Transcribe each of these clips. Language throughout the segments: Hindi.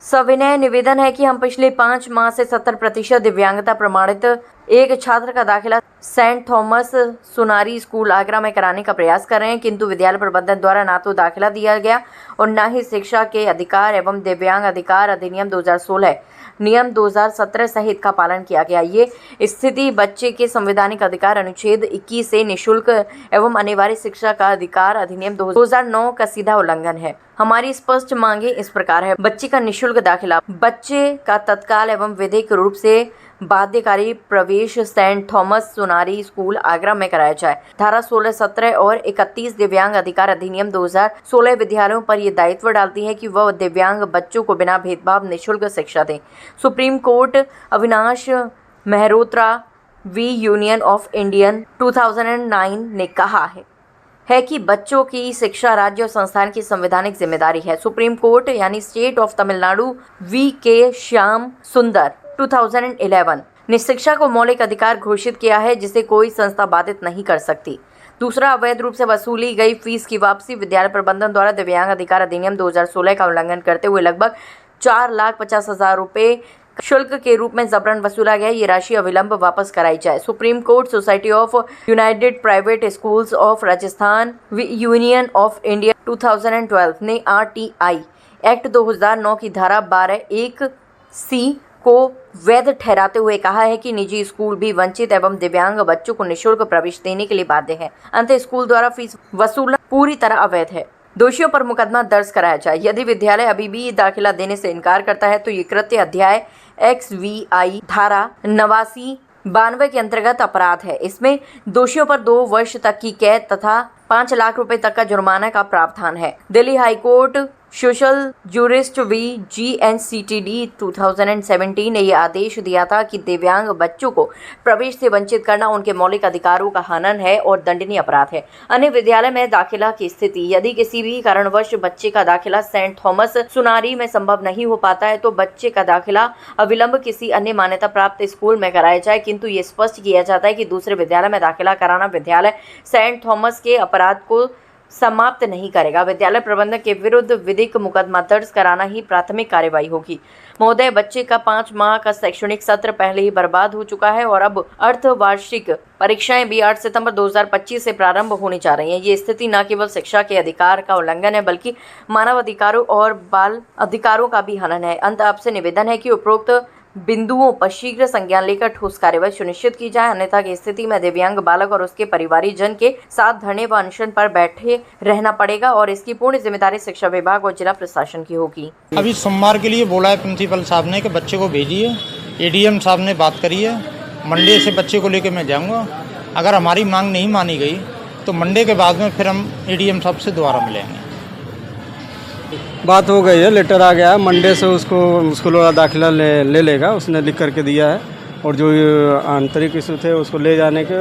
सविनय निवेदन है कि हम पिछले 5 माह से 70% दिव्यांगता प्रमाणित एक छात्र का दाखिला सेंट थॉमस सुनारी स्कूल आगरा में कराने का प्रयास कर रहे हैं, किंतु विद्यालय प्रबंधन द्वारा ना तो दाखिला दिया गया और न ही शिक्षा के अधिकार एवं दिव्यांग अधिकार अधिनियम 2016 नियम 2017 सहित का पालन किया गया। ये स्थिति बच्चे के संवैधानिक अधिकार अनुच्छेद 21 से निःशुल्क एवं अनिवार्य शिक्षा का अधिकार अधिनियम 2009 का सीधा उल्लंघन है। हमारी स्पष्ट मांगे इस प्रकार है: बच्चे का निःशुल्क दाखिला, बच्चे का तत्काल एवं विधिक रूप से बाध्यकारी प्रवेश सेंट थॉमस सुनारी स्कूल आगरा में कराया जाए। धारा 16, 17 और 31 दिव्यांग अधिकार अधिनियम 2016 विद्यालयों पर यह दायित्व डालती है कि वह दिव्यांग बच्चों को बिना भेदभाव निःशुल्क शिक्षा दें। Supreme court Avinash Mehrotra v union of Indian 2009 ने कहा है कि बच्चों की शिक्षा राज्य और संस्थान की संवैधानिक जिम्मेदारी है। सुप्रीम कोर्ट यानी स्टेट ऑफ तमिलनाडु वी के श्याम सुंदर 2011 ने शिक्षा को मौलिक अधिकार घोषित किया है, जिसे कोई संस्था बाधित नहीं कर सकती। दूसरा, अवैध रूप से वसूली गई फीस की वापसी। विद्यालय प्रबंधन द्वारा दिव्यांग अधिकार अधिनियम 2016 का उल्लंघन करते हुए लगभग 4,50,000 रुपये शुल्क के रूप में जबरन वसूला गया। ये राशि अविलंब वापस कराई जाए। Supreme court society of United private schools of Rajasthan union of India 2012 ने RTI एक्ट 2009 की धारा 12(1)(c) को वैध ठहराते हुए कहा है कि निजी स्कूल भी वंचित एवं दिव्यांग बच्चों को निःशुल्क प्रवेश देने के लिए बाध्य है। अंततः स्कूल द्वारा फीस वसूलना पूरी तरह अवैध है। दोषियों पर मुकदमा दर्ज कराया जाए। यदि विद्यालय अभी भी दाखिला देने से इनकार करता है तो ये कृत्य अध्याय XVI धारा 89-92 के अंतर्गत अपराध है। इसमें दोषियों पर 2 वर्ष तक की कैद तथा 5 लाख रुपए तक का जुर्माना का प्रावधान है। Delhi high court social jurist GNCTD 2017 ने यह आदेश दिया था कि दिव्यांग बच्चों को प्रवेश से वंचित करना उनके मौलिक अधिकारों का हनन है और दंडनीय अपराध है। अन्य विद्यालय में दाखिला की स्थिति: यदि किसी भी कारणवश बच्चे का दाखिला सेंट थॉमस सुनारी में संभव नहीं हो पाता है तो बच्चे का दाखिला अविलंब किसी अन्य मान्यता प्राप्त स्कूल में कराया जाए, किंतु ये स्पष्ट किया जाता है कि दूसरे विद्यालय में दाखिला कराना विद्यालय सेंट थॉमस के अपराध को समाप्त नहीं करेगा। विद्यालय प्रबंधक के विरुद्ध विधिक मुकदमा दर्ज कराना ही प्राथमिक कार्यवाही होगी। महोदय, बच्चे का 5 माह का शैक्षणिक सत्र पहले ही बर्बाद हो चुका है और अब अर्धवार्षिक परीक्षाएं भी 8 सितंबर 2025 से प्रारंभ होने जा रही हैं। ये स्थिति न केवल शिक्षा के अधिकार का उल्लंघन है बल्कि मानव अधिकारों और बाल अधिकारों का भी हनन है। अंत आपसे निवेदन है कि उपरोक्त बिंदुओं पर शीघ्र संज्ञान लेकर ठोस कार्यवाही सुनिश्चित की जाए, अन्यथा की स्थिति में दिव्यांग बालक और उसके परिवारीजन के साथ धरने व अनशन पर बैठे रहना पड़ेगा और इसकी पूर्ण जिम्मेदारी शिक्षा विभाग और जिला प्रशासन की होगी। अभी सोमवार के लिए बोला है प्रिंसिपल साहब ने कि बच्चे को भेजिए। ADM साहब ने बात करी है, मंडे से बच्चे को लेकर मैं जाऊँगा। अगर हमारी मांग नहीं मानी गई तो मंडे के बाद में फिर हम ADM साहब से दोबारा मिलेंगे। बात हो गई है, लेटर आ गया है, मंडे से उसको स्कूल वाला दाखिला ले लेगा। उसने लिख करके दिया है और जो आंतरिक इशू थे उसको ले जाने के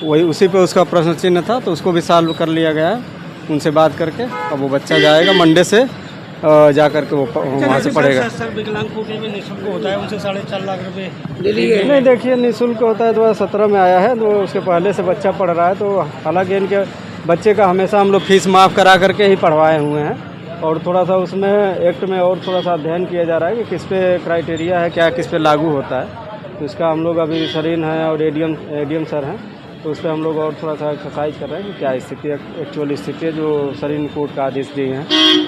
वही उसी पे उसका प्रश्न चिन्ह था तो उसको भी सॉल्व कर लिया गया है उनसे बात करके। अब वो बच्चा जाएगा मंडे से जा करके वो वहाँ से पढ़ेगा। सर, विकलांग कोटे में निःशुल्क होता है, उनसे 4.5 लाख रुपए नहीं, देखिए निःशुल्क होता है 2017 में आया है तो उसके पहले से बच्चा पढ़ रहा है। तो हालांकि इनके बच्चे का हमेशा हम लोग फीस माफ़ करा करके ही पढ़वाए हुए हैं और थोड़ा सा उसमें एक्ट में और थोड़ा सा अध्ययन किया जा रहा है कि किस पे क्राइटेरिया है, क्या किस पे लागू होता है। तो इसका हम लोग अभी सरीन है और ADM सर हैं तो उस पर हम लोग और थोड़ा सा एक्सरसाइज कर रहे हैं कि क्या स्थिति है, एक्चुअल स्थिति है जो सरीन कोर्ट का आदेश दिए हैं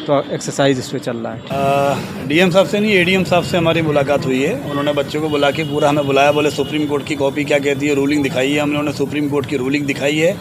तो एक्सरसाइज इस पर चल रहा है। DM साहब से नहीं, ADM साहब से हमारी मुलाकात हुई है। उन्होंने बच्चों को बुला के पूरा हमें बुलाया, बोले सुप्रीम कोर्ट की कॉपी क्या कहती है, रूलिंग दिखाई है। हमने उन्हें सुप्रीम कोर्ट की रूलिंग दिखाई है।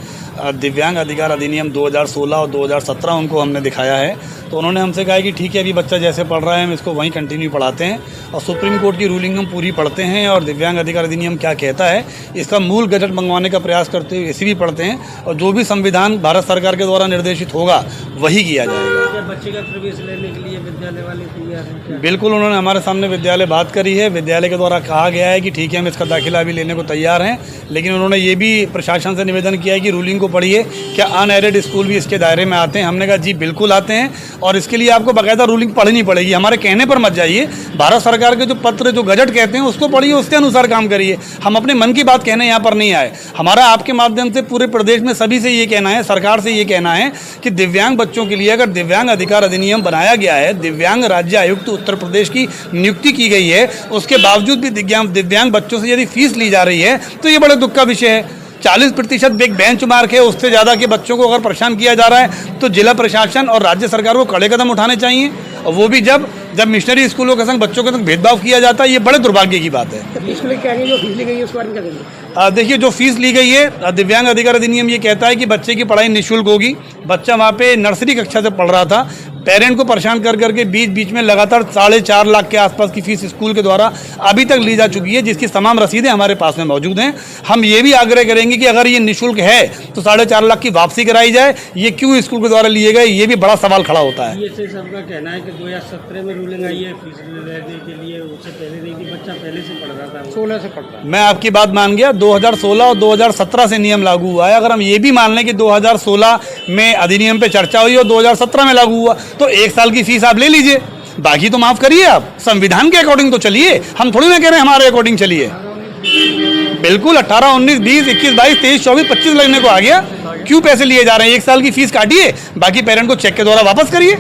दिव्यांग अधिकार अधिनियम 2016 और 2017 उनको हमने दिखाया है। तो उन्होंने हमसे कहा कि ठीक है, अभी बच्चा जैसे पढ़ रहा है हम इसको वहीं कंटिन्यू पढ़ाते हैं और सुप्रीम कोर्ट की रूलिंग हम पूरी पढ़ते हैं और दिव्यांग अधिकार अधिनियम क्या कहता है इसका मूल गजट मंगवाने का प्रयास करते हुए इसी भी पढ़ते हैं और जो भी संविधान भारत सरकार के द्वारा निर्देशित होगा वही किया जाएगा। बच्चे का प्रवेश लेने के लिए विद्यालय वाले तैयार हैं? बिल्कुल, उन्होंने हमारे सामने विद्यालय बात करी है। विद्यालय के द्वारा कहा गया है कि ठीक है, हम इसका दाखिला अभी लेने को तैयार हैं, लेकिन उन्होंने ये भी प्रशासन से निवेदन किया है कि रूलिंग को पढ़िए, क्या अनएडेड स्कूल भी इसके दायरे में आते हैं। हमने कहा जी बिल्कुल आते हैं और इसके लिए आपको बाकायदा रूलिंग पढ़नी पड़ेगी। हमारे कहने पर मत जाइए, भारत सरकार के जो पत्र जो गजट कहते हैं उसको पढ़िए, उसके अनुसार काम करिए। हम अपने मन की बात कहने यहाँ पर नहीं आए। हमारा आपके माध्यम से पूरे प्रदेश में सभी से ये कहना है, सरकार से ये कहना है कि दिव्यांग बच्चों के लिए अगर दिव्यांग अधिकार अधिनियम बनाया गया है दिव्यांग राज्य आयुक्त उत्तर प्रदेश की नियुक्ति की गई है, उसके बावजूद भी दिव्यांग बच्चों से यदि फीस ली जा रही है तो ये बड़े दुख का विषय है। 40% एक बेंच मार्क है, उससे ज़्यादा के बच्चों को अगर परेशान किया जा रहा है तो जिला प्रशासन और राज्य सरकार को कड़े कदम उठाने चाहिए, और वो भी जब मिशनरी स्कूलों के संग बच्चों के संग भेदभाव किया जाता है। ये बड़े दुर्भाग्य की बात है। देखिए, जो फीस ली गई है, दिव्यांग अधिकार अधिनियम ये कहता है कि बच्चे की पढ़ाई निःशुल्क होगी। बच्चा वहाँ पे नर्सरी कक्षा से पढ़ रहा था, पेरेंट को परेशान कर करके बीच में लगातार 4.5 लाख के आसपास की फीस स्कूल के द्वारा अभी तक ली जा चुकी है, जिसकी तमाम रसीदें हमारे पास में मौजूद हैं। हम ये भी आग्रह करेंगे कि अगर ये निःशुल्क है तो 4.5 लाख की वापसी कराई जाए। ये क्यों स्कूल के द्वारा लिए गए, ये भी बड़ा सवाल खड़ा होता है। ये सबका कहना है कि 2017 में रूलिंग आई है फीस लेने के लिए, उससे पहले नहीं कि बच्चा पहले से पढ़ रहा था, 16 से पढ़ रहा। मैं आपकी बात मान गया, 2016 और 2017 से नियम लागू हुआ है। अगर हम ये भी मान लें कि 2016 में अधिनियम पे चर्चा हुई और 2017 में लागू हुआ, तो 1 साल की फीस आप ले लीजिए, बाकी तो माफ करिए। आप संविधान के अकॉर्डिंग तो चलिए, हम थोड़ी ना कह रहे हैं हमारे अकॉर्डिंग चलिए। बिल्कुल 18, 19, 20, 21, 22, 23, 24, 25 लगने को आ गया। क्यों पैसे लिए जा रहे हैं? 1 साल की फीस काटिए, बाकी पेरेंट को चेक के द्वारा वापस करिए।